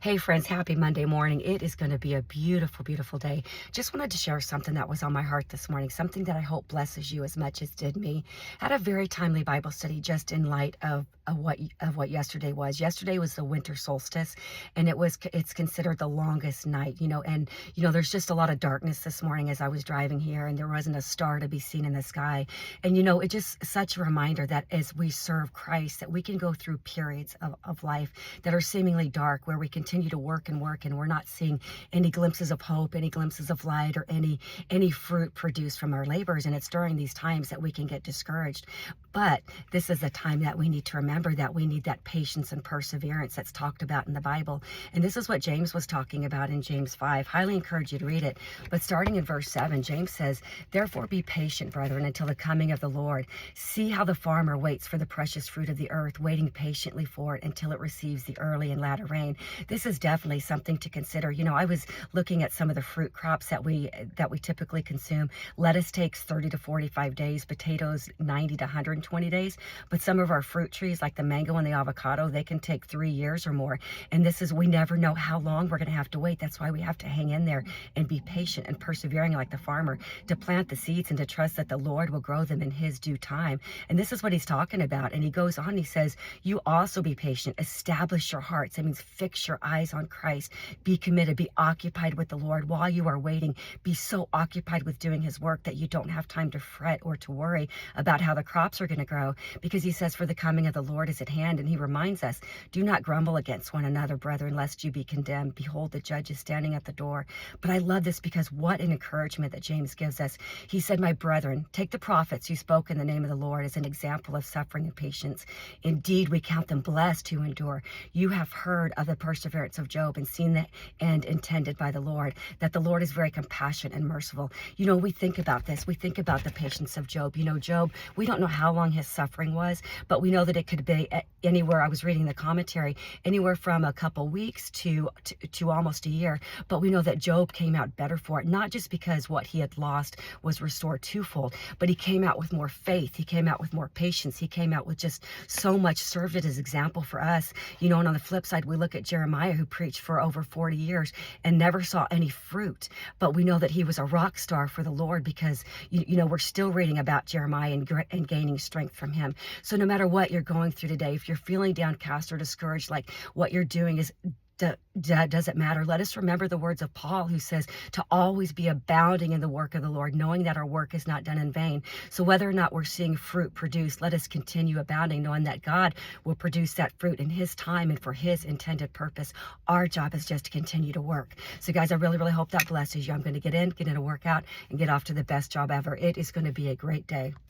Hey friends, happy Monday morning. It is going to be a beautiful, beautiful day. Just wanted to share something that was on my heart this morning, something that I hope blesses you as much as did me. Had a very timely Bible study just in light of what yesterday was. Yesterday was the winter solstice, and it's considered the longest night, and there's just a lot of darkness this morning as I was driving here, and there wasn't a star to be seen in the sky. And it just such a reminder that as we serve Christ, that we can go through periods of life that are seemingly dark, where we continue to work and work, and we're not seeing any glimpses of hope, any glimpses of light, or any fruit produced from our labors. And it's during these times that we can get discouraged. But this is a time that we need to remember that we need that patience and perseverance that's talked about in the Bible. And this is what James was talking about in James 5. Highly encourage you to read it. But starting in verse 7, James says, "Therefore be patient, brethren, until the coming of the Lord. See how the farmer waits for the precious fruit of the earth, waiting patiently for it until it receives the early and latter rain." This is definitely something to consider. I was looking at some of the fruit crops that we typically consume. Lettuce takes 30 to 45 days, potatoes 90 to 120 days, but some of our fruit trees like the mango and the avocado, they can take 3 years or more. And we never know how long we're going to have to wait. That's why we have to hang in there and be patient and persevering like the farmer, to plant the seeds and to trust that the Lord will grow them in his due time. And this is what he's talking about. And he goes on, he says, "You also be patient, establish your hearts." That means fix your eyes on Christ, be committed, be occupied with the Lord while you are waiting. Be so occupied with doing his work that you don't have time to fret or to worry about how the crops are going to grow, because he says, "For the coming of the Lord is at hand." And he reminds us, "Do not grumble against one another, brethren, lest you be condemned. Behold, the judge is standing at the door." But I love this, because what an encouragement that James gives us. He said, "My brethren, take the prophets who spoke in the name of the Lord as an example of suffering and patience. Indeed, we count them blessed who endure. You have heard of the perseverance of Job and seen the end intended by the Lord, that the Lord is very compassionate and merciful." We think about this. We think about the patience of Job. Job, we don't know how long his suffering was, but we know that it could be anywhere. I was reading the commentary, anywhere from a couple weeks to almost a year. But we know that Job came out better for it, not just because what he had lost was restored twofold, but he came out with more faith. He came out with more patience. He came out with just so much, served as example for us. And on the flip side, we look at Jeremiah, who preached for over 40 years and never saw any fruit. But we know that he was a rock star for the Lord, because, we're still reading about Jeremiah and gaining strength from him. So no matter what you're going through today, if you're feeling downcast or discouraged, like what you're doing is doesn't matter. Let us remember the words of Paul, who says to always be abounding in the work of the Lord, knowing that our work is not done in vain. So whether or not we're seeing fruit produced, let us continue abounding, knowing that God will produce that fruit in his time and for his intended purpose. Our job is just to continue to work. So guys, I really, really hope that blesses you. I'm going to get in a workout, and get off to the best job ever. It is going to be a great day.